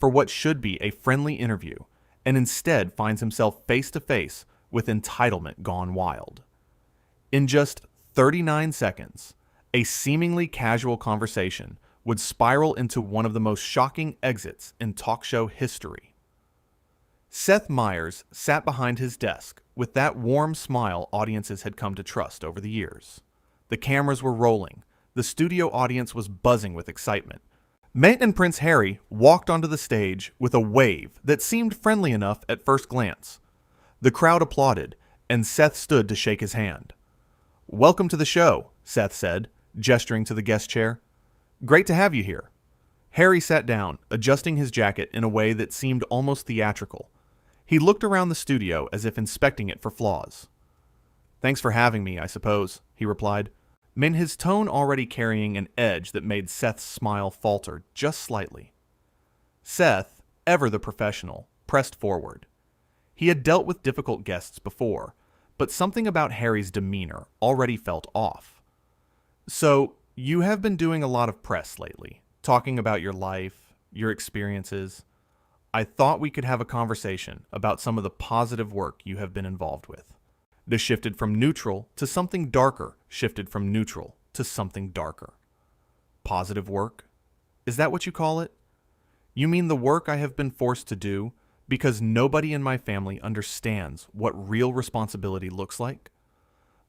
for what should be a friendly interview and instead finds himself face to face with entitlement gone wild. In just 39 seconds, a seemingly casual conversation would spiral into one of the most shocking exits in talk show history. Seth Meyers sat behind his desk with that warm smile audiences had come to trust over the years. The cameras were rolling. The studio audience was buzzing with excitement. Meghan and Prince Harry walked onto the stage with a wave that seemed friendly enough at first glance. The crowd applauded, and Seth stood to shake his hand. "Welcome to the show," Seth said, gesturing to the guest chair. "Great to have you here." Harry sat down, adjusting his jacket in a way that seemed almost theatrical. He looked around the studio as if inspecting it for flaws. "Thanks for having me, I suppose," he replied, his tone already carrying an edge that made Seth's smile falter just slightly. Seth, ever the professional, pressed forward. He had dealt with difficult guests before, but something about Harry's demeanor already felt off. "So, you have been doing a lot of press lately, talking about your life, your experiences. I thought we could have a conversation about some of the positive work you have been involved with." The shifted from neutral to something darker shifted from neutral to something darker. Positive work? Is that what you call it? You mean the work I have been forced to do because nobody in my family understands what real responsibility looks like?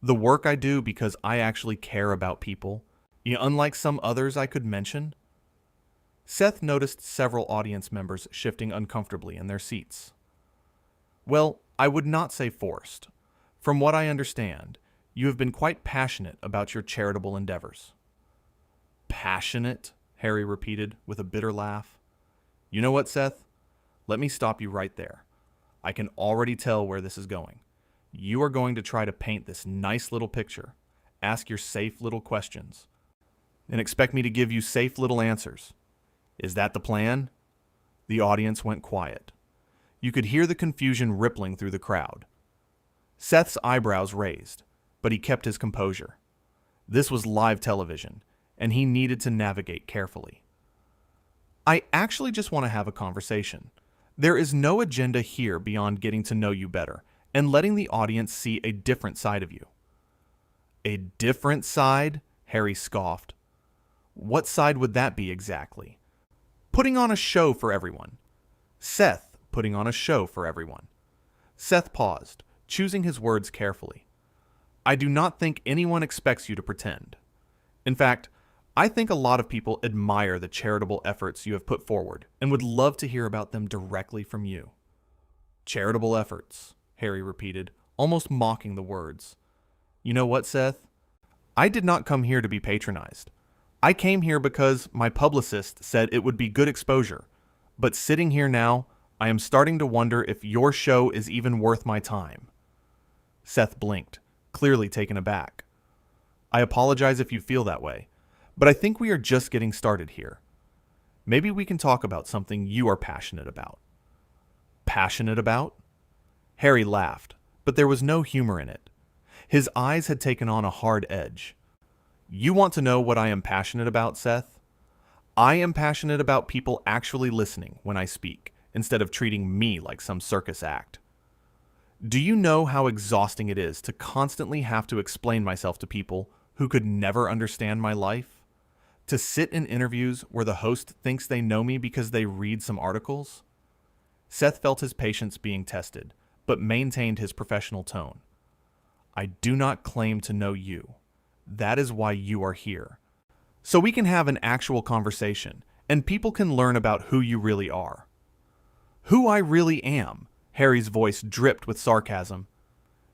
The work I do because I actually care about people, unlike some others I could mention? Seth noticed several audience members shifting uncomfortably in their seats. "Well, I would not say forced. From what I understand, you have been quite passionate about your charitable endeavors." "Passionate?" Harry repeated with a bitter laugh. "You know what, Seth? Let me stop you right there. I can already tell where this is going. You are going to try to paint this nice little picture, ask your safe little questions, and expect me to give you safe little answers. Is that the plan?" The audience went quiet. You could hear the confusion rippling through the crowd. Seth's eyebrows raised, but he kept his composure. This was live television, and he needed to navigate carefully. "I actually just want to have a conversation. There is no agenda here beyond getting to know you better and letting the audience see a different side of you." "A different side?" Harry scoffed. "What side would that be exactly?" "Putting on a show for everyone." Seth putting on a show for everyone. Seth paused, choosing his words carefully. "I do not think anyone expects you to pretend. In fact, I think a lot of people admire the charitable efforts you have put forward and would love to hear about them directly from you." "Charitable efforts," Harry repeated, almost mocking the words. "You know what, Seth? I did not come here to be patronized. I came here because my publicist said it would be good exposure, but sitting here now, I am starting to wonder if your show is even worth my time." Seth blinked, clearly taken aback. "I apologize if you feel that way, but I think we are just getting started here. Maybe we can talk about something you are passionate about." "Passionate about?" Harry laughed, but there was no humor in it. His eyes had taken on a hard edge. "You want to know what I am passionate about, Seth? I am passionate about people actually listening when I speak, instead of treating me like some circus act. Do you know how exhausting it is to constantly have to explain myself to people who could never understand my life? To sit in interviews where the host thinks they know me because they read some articles?" Seth felt his patience being tested, but maintained his professional tone. "I do not claim to know you. That is why you are here. So we can have an actual conversation, and people can learn about who you really are." "Who I really am?" Harry's voice dripped with sarcasm.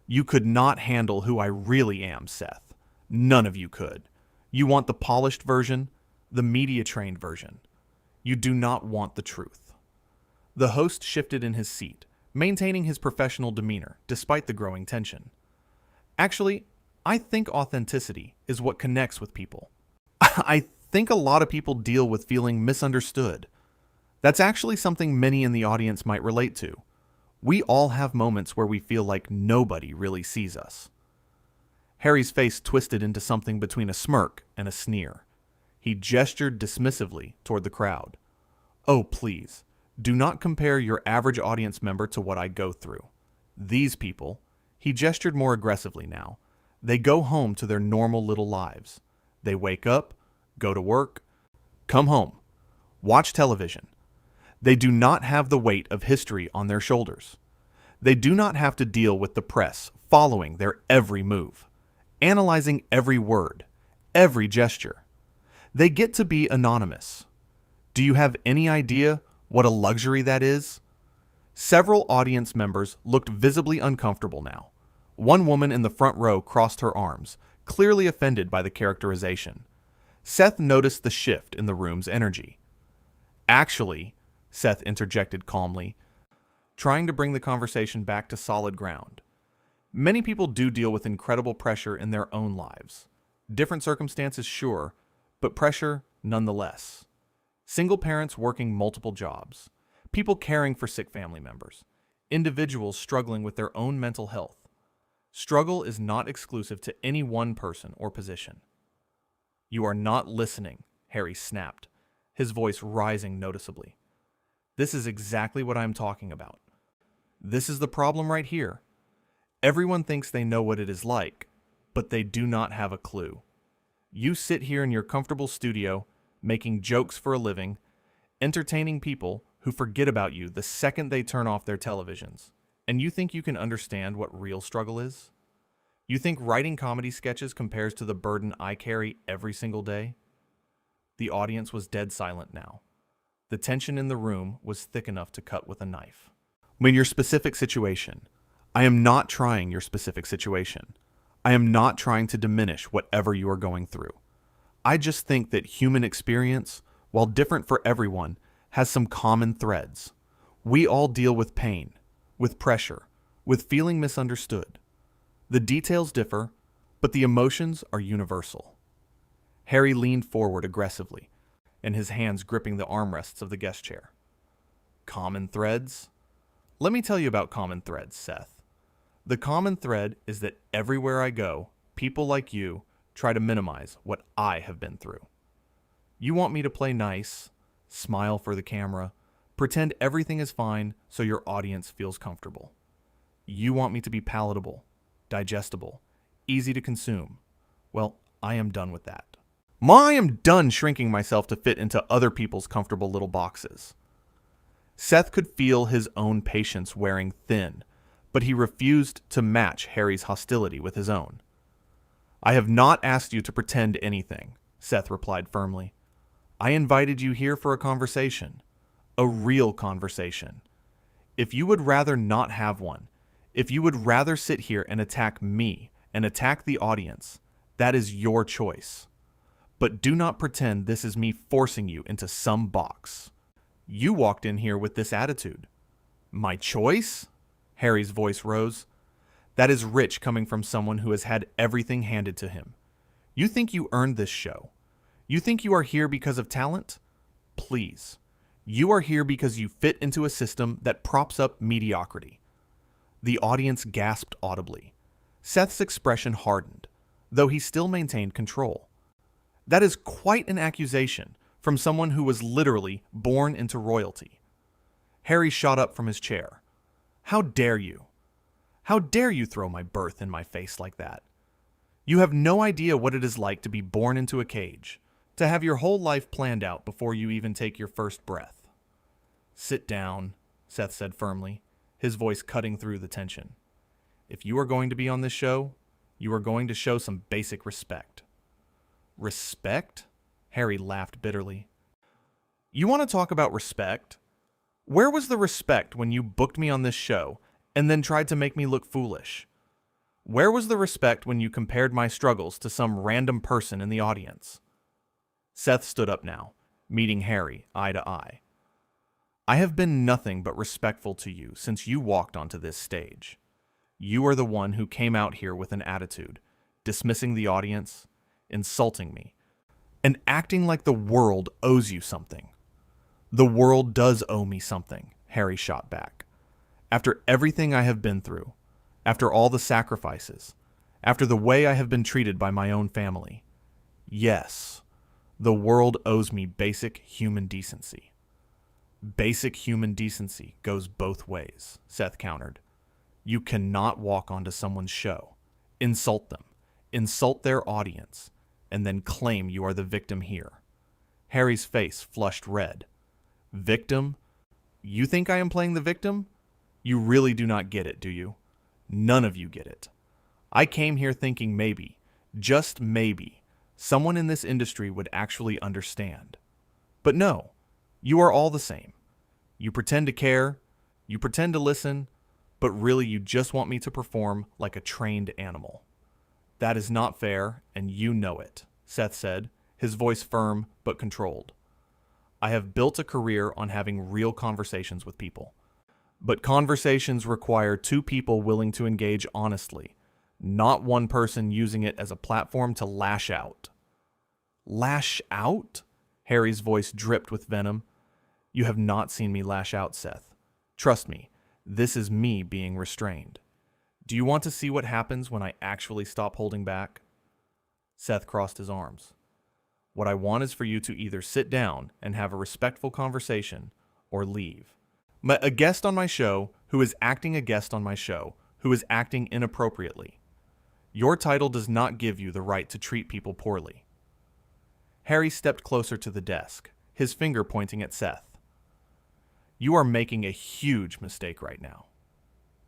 "You could not handle who I really am, Seth. None of you could. You want the polished version, the media-trained version. You do not want the truth." The host shifted in his seat, maintaining his professional demeanor despite the growing tension. "Actually, I think authenticity is what connects with people. I think a lot of people deal with feeling misunderstood. That's actually something many in the audience might relate to. We all have moments where we feel like nobody really sees us." Harry's face twisted into something between a smirk and a sneer. He gestured dismissively toward the crowd. "Oh, please, Do not compare your average audience member to what I go through. These people, he gestured more aggressively now, they go home to their normal little lives. They wake up, go to work, come home, watch television. They do not have the weight of history on their shoulders. They do not have to deal with the press following their every move, analyzing every word, every gesture. They get to be anonymous. Do you have any idea what a luxury that is? Several audience members looked visibly uncomfortable now. One woman in the front row crossed her arms, clearly offended by the characterization. Seth noticed the shift in the room's energy. Actually, Seth interjected calmly, trying to bring the conversation back to solid ground. Many people do deal with incredible pressure in their own lives. Different circumstances, sure, but pressure nonetheless. Single parents working multiple jobs, people caring for sick family members, individuals struggling with their own mental health. Struggle is not exclusive to any one person or position. You are not listening, Harry snapped, his voice rising noticeably. This is exactly what I'm talking about. This is the problem right here. Everyone thinks they know what it is like, but they do not have a clue. You sit here in your comfortable studio, making jokes for a living, entertaining people who forget about you the second they turn off their televisions. And you think you can understand what real struggle is? You think writing comedy sketches compares to the burden I carry every single day? The audience was dead silent now. The tension in the room was thick enough to cut with a knife. In your specific situation, I am not trying your specific situation. I am not trying to diminish whatever you are going through. I just think that human experience, while different for everyone, has some common threads. We all deal with pain, with pressure, with feeling misunderstood. The details differ, but the emotions are universal. Harry leaned forward aggressively, and his hands gripping the armrests of the guest chair. Common threads? Let me tell you about common threads, Seth. The common thread is that everywhere I go, people like you try to minimize what I have been through. You want me to play nice, smile for the camera, pretend everything is fine so your audience feels comfortable. You want me to be palatable, digestible, easy to consume. Well, I am done with that. I am done shrinking myself to fit into other people's comfortable little boxes. Seth could feel his own patience wearing thin, but he refused to match Harry's hostility with his own. I have not asked you to pretend anything, Seth replied firmly. I invited you here for a conversation, a real conversation. If you would rather not have one, if you would rather sit here and attack me and attack the audience, that is your choice. But do not pretend this is me forcing you into some box. You walked in here with this attitude. My choice? Harry's voice rose. That is rich coming from someone who has had everything handed to him. You think you earned this show? You think you are here because of talent? Please. You are here because you fit into a system that props up mediocrity. The audience gasped audibly. Seth's expression hardened, though he still maintained control. That is quite an accusation from someone who was literally born into royalty. Harry shot up from his chair. How dare you? How dare you throw my birth in my face like that? You have no idea what it is like to be born into a cage, to have your whole life planned out before you even take your first breath. Sit down, Seth said firmly, his voice cutting through the tension. If you are going to be on this show, you are going to show some basic respect. Respect? Harry laughed bitterly. You want to talk about respect? Where was the respect when you booked me on this show and then tried to make me look foolish? Where was the respect when you compared my struggles to some random person in the audience? Seth stood up now, meeting Harry eye to eye. I have been nothing but respectful to you since you walked onto this stage. You are the one who came out here with an attitude, dismissing the audience, insulting me, and acting like the world owes you something. The world does owe me something, Harry shot back. After everything I have been through, after all the sacrifices, after the way I have been treated by my own family, yes, the world owes me basic human decency. Basic human decency goes both ways, Seth countered. You cannot walk onto someone's show, insult them, insult their audience, and then claim you are the victim here. Harry's face flushed red. Victim? You think I am playing the victim? You really do not get it, do you? None of you get it. I came here thinking maybe, just maybe, someone in this industry would actually understand. But no, you are all the same. You pretend to care, you pretend to listen, but really you just want me to perform like a trained animal. That is not fair, and you know it, Seth said, his voice firm but controlled. I have built a career on having real conversations with people. But conversations require two people willing to engage honestly, not one person using it as a platform to lash out. Lash out? Harry's voice dripped with venom. You have not seen me lash out, Seth. Trust me, this is me being restrained. Do you want to see what happens when I actually stop holding back? Seth crossed his arms. What I want is for you to either sit down and have a respectful conversation or leave. A guest on my show who is acting a guest on my show who is acting inappropriately. Your title does not give you the right to treat people poorly. Harry stepped closer to the desk, his finger pointing at Seth. You are making a huge mistake right now.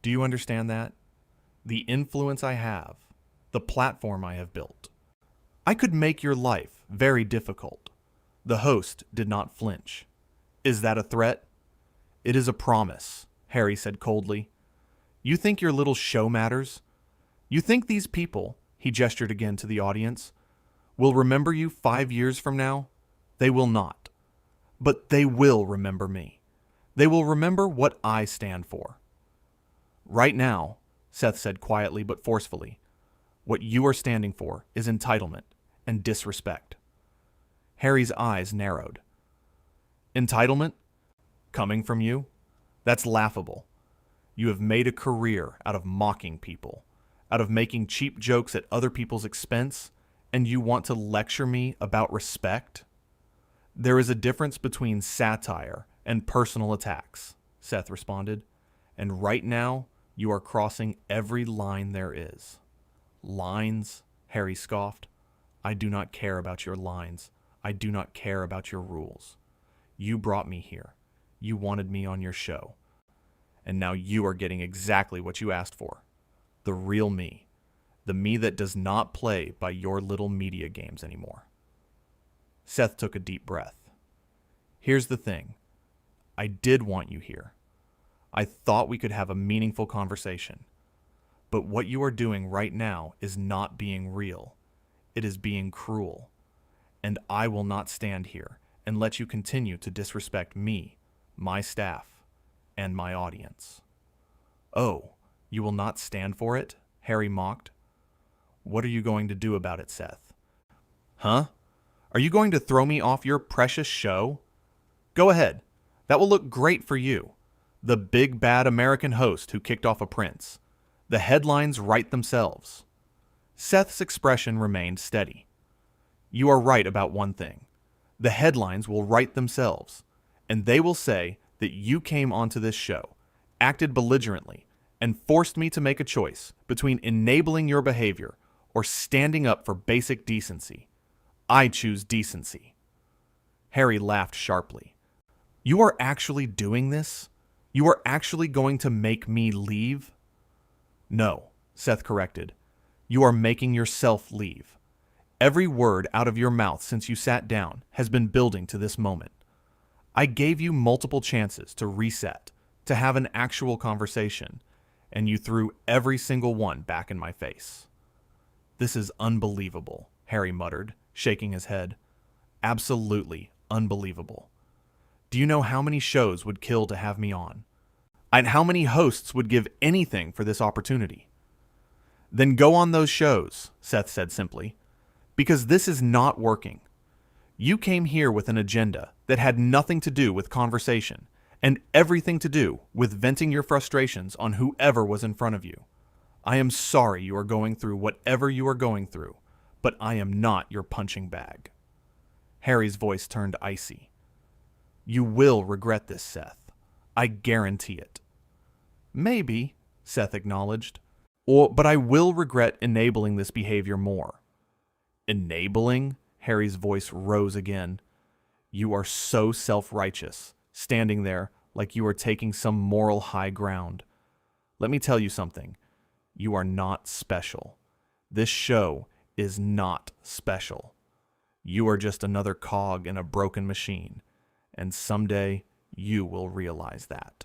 Do you understand that? The influence I have, the platform I have built. I could make your life very difficult. The host did not flinch. Is that a threat? It is a promise, Harry said coldly. You think your little show matters? You think these people, he gestured again to the audience, will remember you 5 years from now? They will not. But they will remember me. They will remember what I stand for. Right now, Seth said quietly but forcefully, what you are standing for is entitlement and disrespect. Harry's eyes narrowed. Entitlement? Coming from you? That's laughable. You have made a career out of mocking people, out of making cheap jokes at other people's expense, and you want to lecture me about respect? There is a difference between satire and personal attacks, Seth responded, and right now you are crossing every line there is. Lines? Harry scoffed. I do not care about your lines. I do not care about your rules. You brought me here. You wanted me on your show. And now you are getting exactly what you asked for. The real me. The me that does not play by your little media games anymore. Seth took a deep breath. Here's the thing. I did want you here. I thought we could have a meaningful conversation. But what you are doing right now is not being real. It is being cruel. And I will not stand here and let you continue to disrespect me, my staff, and my audience. Oh, you will not stand for it? Harry mocked. What are you going to do about it, Seth? Huh? Are you going to throw me off your precious show? Go ahead. That will look great for you. The big bad American host who kicked off a prince. The headlines write themselves. Seth's expression remained steady. You are right about one thing. The headlines will write themselves, and they will say that you came onto this show, acted belligerently, and forced me to make a choice between enabling your behavior or standing up for basic decency. I choose decency. Harry laughed sharply. You are actually doing this? You are actually going to make me leave? No, Seth corrected. You are making yourself leave. Every word out of your mouth since you sat down has been building to this moment. I gave you multiple chances to reset, to have an actual conversation, and you threw every single one back in my face. This is unbelievable, Harry muttered, shaking his head. Absolutely unbelievable. Do you know how many shows would kill to have me on? And how many hosts would give anything for this opportunity? Then go on those shows, Seth said simply, because this is not working. You came here with an agenda that had nothing to do with conversation and everything to do with venting your frustrations on whoever was in front of you. I am sorry you are going through whatever you are going through, but I am not your punching bag. Harry's voice turned icy. You will regret this, Seth. I guarantee it. Maybe, Seth acknowledged. But I will regret enabling this behavior more. Enabling? Harry's voice rose again. You are so self-righteous, standing there like you are taking some moral high ground. Let me tell you something. You are not special. This show is not special. You are just another cog in a broken machine, and someday you will realize that.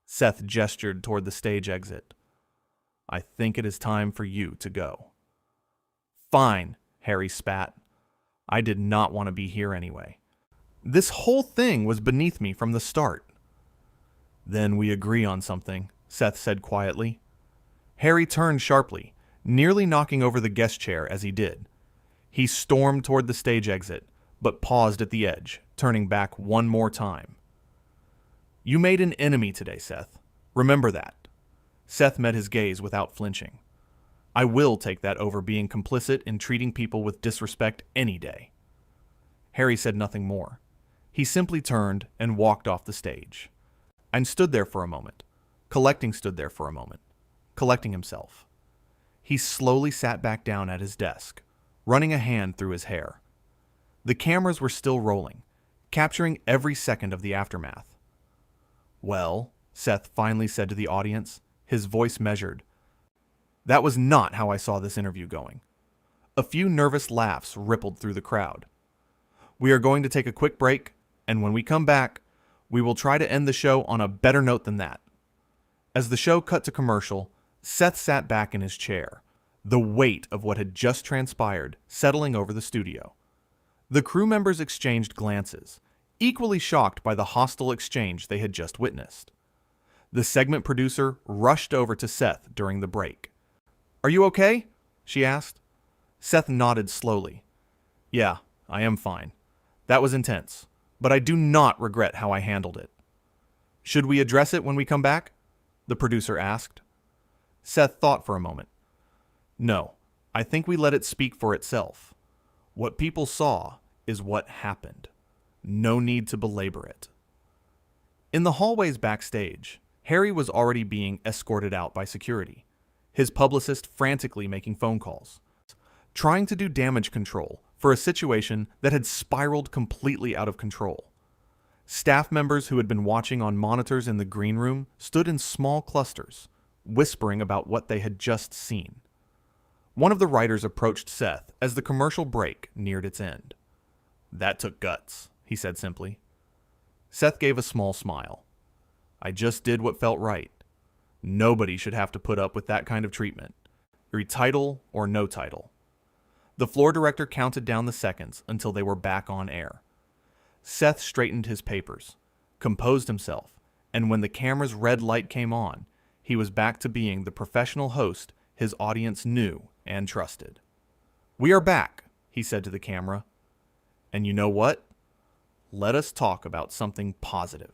Seth gestured toward the stage exit. I think it is time for you to go. Fine, Harry spat. I did not want to be here anyway. This whole thing was beneath me from the start. Then we agree on something, Seth said quietly. Harry turned sharply, nearly knocking over the guest chair as he did. He stormed toward the stage exit, but paused at the edge, turning back one more time. You made an enemy today, Seth. Remember that. Seth met his gaze without flinching. I will take that over being complicit in treating people with disrespect any day. Harry said nothing more. He simply turned and walked off the stage. And stood there for a moment. Collecting himself. He slowly sat back down at his desk, running a hand through his hair. The cameras were still rolling, capturing every second of the aftermath. Well, Seth finally said to the audience, his voice measured. That was not how I saw this interview going. A few nervous laughs rippled through the crowd. We are going to take a quick break, and when we come back, we will try to end the show on a better note than that. As the show cut to commercial, Seth sat back in his chair, the weight of what had just transpired settling over the studio. The crew members exchanged glances, equally shocked by the hostile exchange they had just witnessed. The segment producer rushed over to Seth during the break. Are you okay? She asked. Seth nodded slowly. Yeah, I am fine. That was intense, but I do not regret how I handled it. Should we address it when we come back? The producer asked. Seth thought for a moment. No, I think we let it speak for itself. What people saw is what happened. No need to belabor it. In the hallways backstage, Harry was already being escorted out by security, his publicist frantically making phone calls, trying to do damage control for a situation that had spiraled completely out of control. Staff members who had been watching on monitors in the green room stood in small clusters, whispering about what they had just seen. One of the writers approached Seth as the commercial break neared its end. That took guts, he said simply. Seth gave a small smile. I just did what felt right. Nobody should have to put up with that kind of treatment, title or no title. The floor director counted down the seconds until they were back on air. Seth straightened his papers, composed himself, and when the camera's red light came on, he was back to being the professional host his audience knew and trusted. We are back, he said to the camera. And you know what? Let us talk about something positive.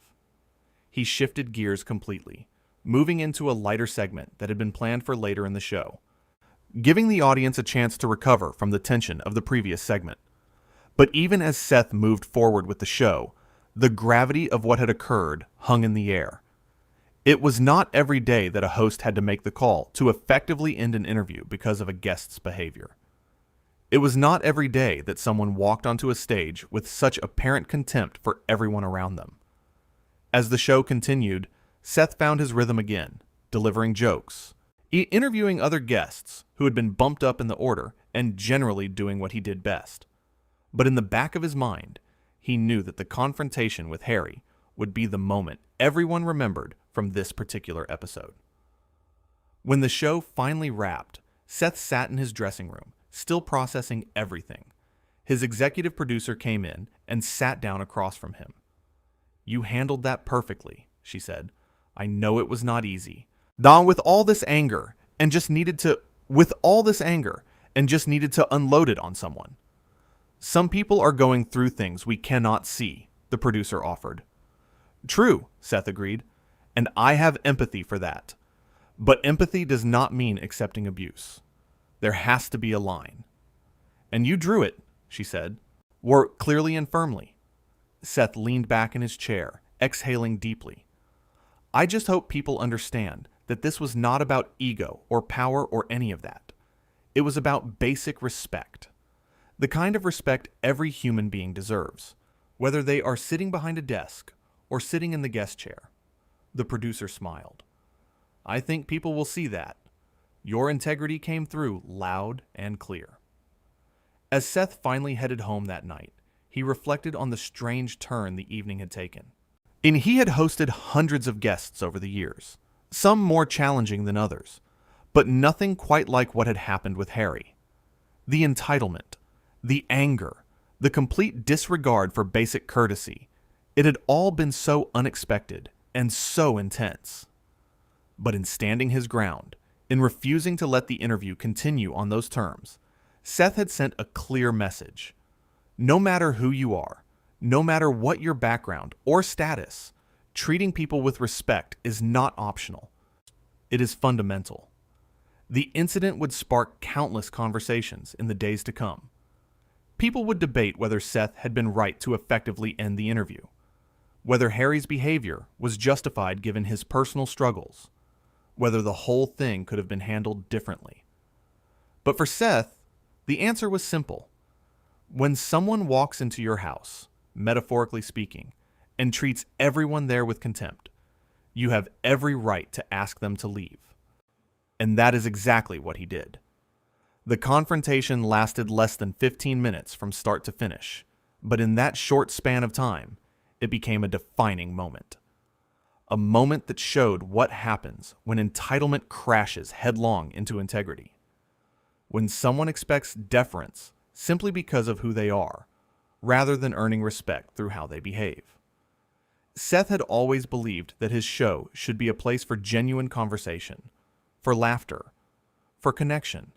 He shifted gears completely, moving into a lighter segment that had been planned for later in the show, giving the audience a chance to recover from the tension of the previous segment. But even as Seth moved forward with the show, the gravity of what had occurred hung in the air. It was not every day that a host had to make the call to effectively end an interview because of a guest's behavior. It was not every day that someone walked onto a stage with such apparent contempt for everyone around them. As the show continued, Seth found his rhythm again, delivering jokes, interviewing other guests who had been bumped up in the order and generally doing what he did best. But in the back of his mind, he knew that the confrontation with Harry would be the moment everyone remembered from this particular episode. When the show finally wrapped, Seth sat in his dressing room, still processing everything. His executive producer came in and sat down across from him. You handled that perfectly, she said. I know it was not easy. With all this anger and just needed to unload it on someone. Some people are going through things we cannot see, the producer offered. True, Seth agreed, and I have empathy for that. But empathy does not mean accepting abuse. There has to be a line. And you drew it, she said, clearly and firmly. Seth leaned back in his chair, exhaling deeply. I just hope people understand that this was not about ego or power or any of that. It was about basic respect. The kind of respect every human being deserves, whether they are sitting behind a desk or sitting in the guest chair. The producer smiled. I think people will see that. Your integrity came through loud and clear. As Seth finally headed home that night, he reflected on the strange turn the evening had taken. And he had hosted hundreds of guests over the years, some more challenging than others, but nothing quite like what had happened with Harry. The entitlement, the anger, the complete disregard for basic courtesy, it had all been so unexpected and so intense. But in standing his ground, in refusing to let the interview continue on those terms, Seth had sent a clear message. No matter who you are, no matter what your background or status, treating people with respect is not optional. It is fundamental. The incident would spark countless conversations in the days to come. People would debate whether Seth had been right to effectively end the interview, whether Harry's behavior was justified given his personal struggles, whether the whole thing could have been handled differently. But for Seth, the answer was simple. When someone walks into your house, metaphorically speaking, and treats everyone there with contempt, you have every right to ask them to leave. And that is exactly what he did. The confrontation lasted less than 15 minutes from start to finish, but in that short span of time, it became a defining moment. A moment that showed what happens when entitlement crashes headlong into integrity. When someone expects deference simply because of who they are, rather than earning respect through how they behave. Seth had always believed that his show should be a place for genuine conversation, for laughter, for connection.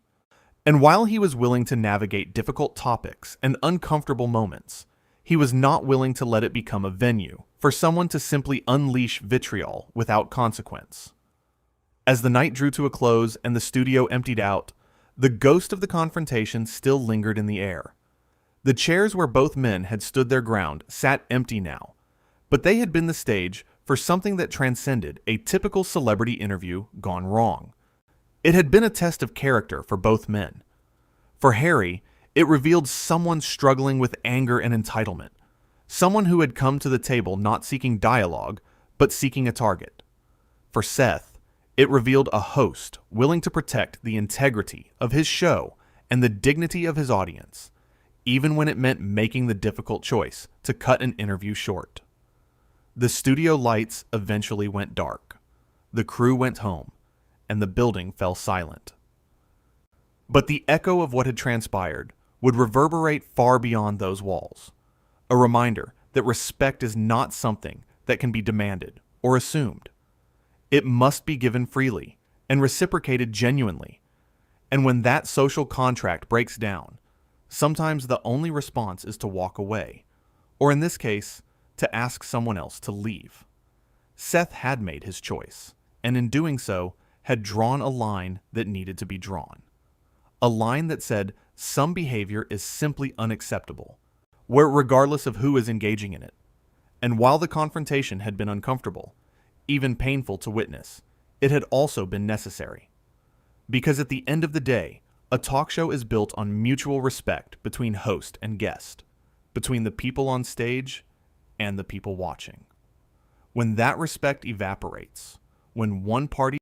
And while he was willing to navigate difficult topics and uncomfortable moments, he was not willing to let it become a venue for someone to simply unleash vitriol without consequence. As the night drew to a close and the studio emptied out, the ghost of the confrontation still lingered in the air. The chairs where both men had stood their ground sat empty now, but they had been the stage for something that transcended a typical celebrity interview gone wrong. It had been a test of character for both men. For Harry, it revealed someone struggling with anger and entitlement, someone who had come to the table not seeking dialogue, but seeking a target. For Seth, it revealed a host willing to protect the integrity of his show and the dignity of his audience, even when it meant making the difficult choice to cut an interview short. The studio lights eventually went dark. The crew went home, and the building fell silent. But the echo of what had transpired would reverberate far beyond those walls, a reminder that respect is not something that can be demanded or assumed. It must be given freely and reciprocated genuinely. And when that social contract breaks down, sometimes the only response is to walk away, or in this case, to ask someone else to leave. Seth had made his choice, and in doing so, had drawn a line that needed to be drawn. A line that said some behavior is simply unacceptable, where regardless of who is engaging in it. And while the confrontation had been uncomfortable, even painful to witness, it had also been necessary. Because at the end of the day, a talk show is built on mutual respect between host and guest, between the people on stage and the people watching. When that respect evaporates, when one party